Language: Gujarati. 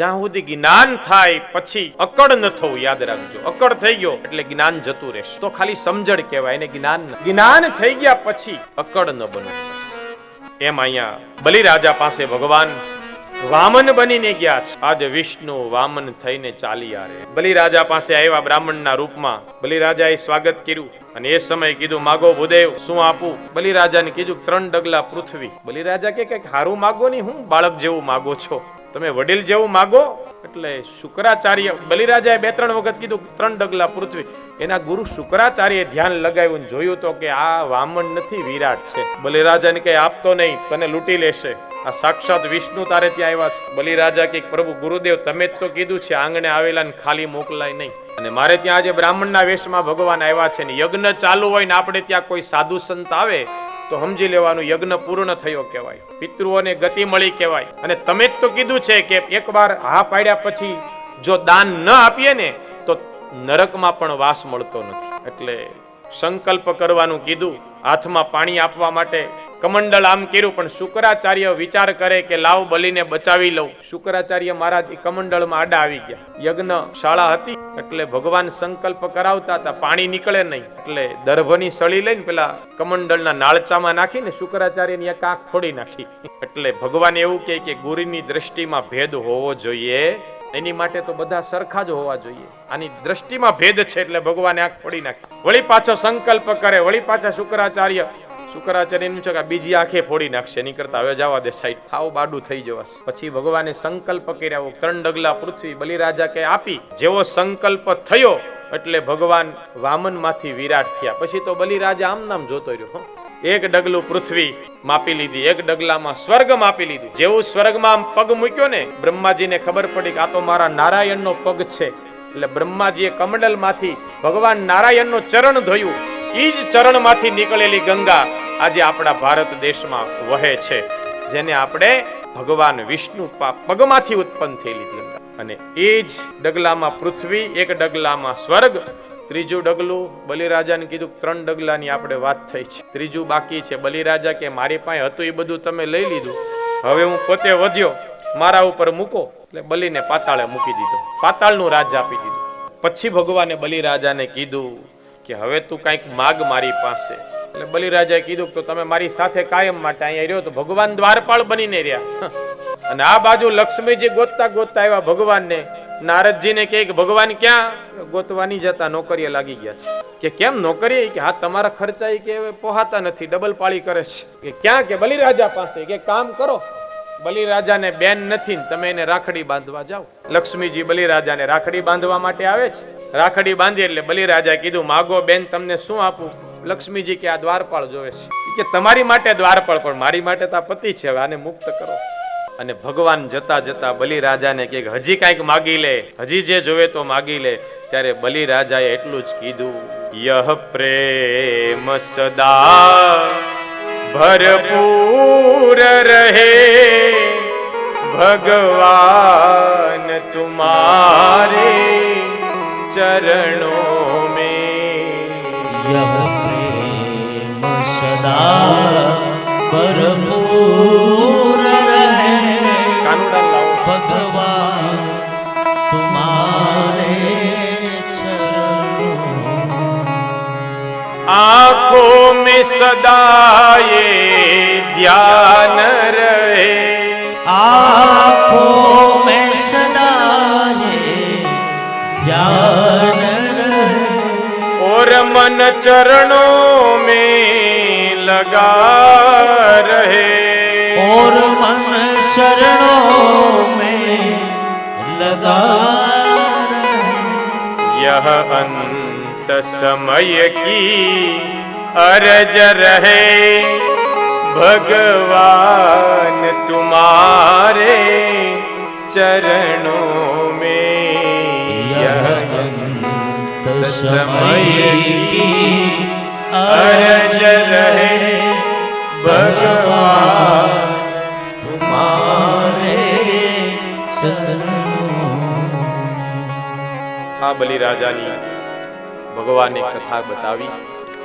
જ્યાં સુધી જ્ઞાન થાય પછી અકડ ન થવું યાદ રાખજો. અકડ થઈ ગયો એટલે જ્ઞાન જતું રહેશે, તો ખાલી સમજણ કહેવાય એને જ્ઞાન. જ્ઞાન થઈ ગયા પછી અકડ ન બનવું. બસ એમ અહીંયા બલિરાજા પાસે ભગવાન વામન બનીને ગયા છે. આજે વિષ્ણુ વામન થઈને ચાલી આવે. બલિરાજા પાસે આવ્યા બ્રાહ્મણના રૂપમાં. બલિરાજાએ સ્વાગત કર્યું અને એ સમયે કીધું, માગો ભૂદેવ, શું આપું? બલિરાજાને કીધું, 3 ડગલા પૃથ્વી. બલિરાજા કે કંઈક હારું માગો નહીં, હું બાળક જેવું માગો છો, તમે વડીલ જેવું માગો. એટલે શુક્રાચાર્ય, બલિરાજાએ 2-3 વખત કીધું 3 ડગલા પૃથ્વી. એના ગુરુ શુક્રાચાર્યએ ધ્યાન લગાવ્યું, જોયું તો કે આ વામન નથી, વિરાટ છે. બલિરાજાને કઈ આપતો નહીં, તને લૂંટી લેશે. આ સાક્ષાત વિષ્ણુ તારે ત્યાં આવ્યા છે. બલિરાજા કે પ્રભુ ગુરુદેવ, તમે જ તો કીધું છે આંગણે આવેલા ને ખાલી મોકલાય નહીં. અને મારે ત્યાં આજે બ્રાહ્મણના વેશમાં ભગવાન આવ્યા છે ને યજ્ઞ ચાલુ હોય ને આપણે ત્યાં કોઈ સાધુ સંત આવે તો સમજી લેવાનું યજ્ઞ પૂર્ણ થયો કહેવાય, પિતૃઓને ગતિ મળી કહેવાય. અને તમે જ તો કીધું છે કે એકવાર હા પાડ્યા પછી જો દાન ન આપીએ ને તો નરકમાં પણ વાસ મળતો નથી. એટલે સંકલ્પ કરવાનું કીધું. હાથમાં પાણી આપવા માટે કમંડળ આમ કર્યું, પણ શુક્રાચાર્ય વિચાર કરે કે લાવ બલીને બચાવી લઉં. શુક્રાચાર્ય મહારાજ કમંડળમાં આડા આવી ગયા. યજ્ઞ શાળા હતી એટલે ભગવાન સંકલ્પ કરાવતા હતા, પાણી નીકળે નહીં એટલે દર્ભની સળી લઈને પેલા કમંડળના નાળચામાં નાખીને શુક્રાચાર્યની એક આંખ ફોડી નાખી. એટલે ભગવાન એવું કહે કે ગુરુની દ્રષ્ટિમાં ભેદ હોવો જોઈએ, એની માટે તો બધા સરખા જ હોવા જોઈએ. આની દ્રષ્ટિમાં ભેદ છે એટલે ભગવાને આંખ ફોડી નાખી. વળી પાછો સંકલ્પ કરે, વળી પાછા શુક્રાચાર્યનું છે કે બીજી આંખે ફોડી નાખશે, એની કરતા હવે જવા દે સાઈડ, થાવ બાડું થઈ જવાશે. પછી ભગવાને સંકલ્પ કર્યા, 3 ડગલા પૃથ્વી બલિરાજા કે આપી. જેવો સંકલ્પ થયો એટલે ભગવાન વામન માંથી વિરાટ થયા. પછી તો બલિરાજા આમ નામ જોતો રહ્યો. 1 ડગલું પૃથ્વી માપી લીધી, 1 ડગલામાં સ્વર્ગ માપી લીધું. જેવું સ્વર્ગમાં પગ મૂક્યો ને, બ્રહ્માજીને ખબર પડી કે આ તો મારા નારાયણનો પગ છે. એટલે બ્રહ્માજીએ કમંડલ માંથી ભગવાન નારાયણનો ચરણ ધોયું. ઈ જ ચરણમાંથી નીકળેલી ગંગા આજે આપણા ભારત દેશમાં વહે છે, જેને આપણે ભગવાન વિષ્ણુ પગમાંથી ઉત્પન્ન થયેલી ગંગા. અને એ જ ડગલામાં પૃથ્વી, 1 ડગલામાં સ્વર્ગ. 3જું ડગલું બલિરાજાને કીધું, 3 ડગલાની આપણે વાત થઈ છે, 3જું બાકી છે. બલિરાજા કે મારી પાસે હતું એ બધું તમે લઈ લીધું, હવે હું પોતે વધ્યો, મારા ઉપર મૂકો. એટલે બલિને પાતાળે મૂકી દીધો, પાતાળનું રાજ આપી દીધું. પછી ભગવાને બલિરાજાને કીધું કે હવે તું કઈક માગ મારી પાસે. એટલે બલિરાજાએ કીધું તો તમે મારી સાથે કાયમ માટે અહીંયા રહ્યો. તો ભગવાન દ્વારપાળ બનીને રહ્યા. અને આ બાજુ લક્ષ્મીજી ગોતતા ગોતતા આવ્યા ભગવાનને. નારદજીને કહે કે ભગવાન ક્યાં? ગોતવાની જતા નોકરીએ લાગી ગયા છે. કે કેમ નોકરી? કે હા તમારા ખર્ચા કે પોહાતા નથી, ડબલ પાળી કરે છે. કે ક્યાં? કે બલિરાજા પાસે. કે કામ કરો, બલિરાજાને બેન નથી, તમે એને રાખડી બાંધવા જાઓ. લક્ષ્મીજી બલિરાજાને રાખડી બાંધવા માટે આવે છે. રાખડી બાંધી એટલે બલિરાજા કીધું, માગો બેન, તમને શું આપું? લક્ષ્મીજી કે આ દ્વારપાળ જોવે છે. કે તમારી માટે દ્વારપાળ, પણ મારી માટે તો આ પતિ છે, હવે આને મુક્ત કરો. અને ભગવાન જતા જતા બલિરાજાને કે હજી કાંઈક માગી લે, હજી જે જોવે તો માગી લે. ત્યારે બલિરાજાએ એટલું જ કીધું, યહ પ્રેમ સદા ભરપૂર રહે, ભગવાન તુમારે ચરણों में, यह प्रेम सदा भरपूर रहे, भगवान तुम्हारे चरणों, आँखों में सदा ये ध्यान रहे, आँखों में सदा ये ध्यान रहे, और मन चरणों में लगा रहे, और मन चरणों में लगा रहे, यह अंत समय की अरज रहे, भगवान तुम्हारे चरणों में, यह अंत समय की अरज रहे, भगवान तुम्हारे चरणों. આ બલિરાજાની ભગવાને કથા બતાવી.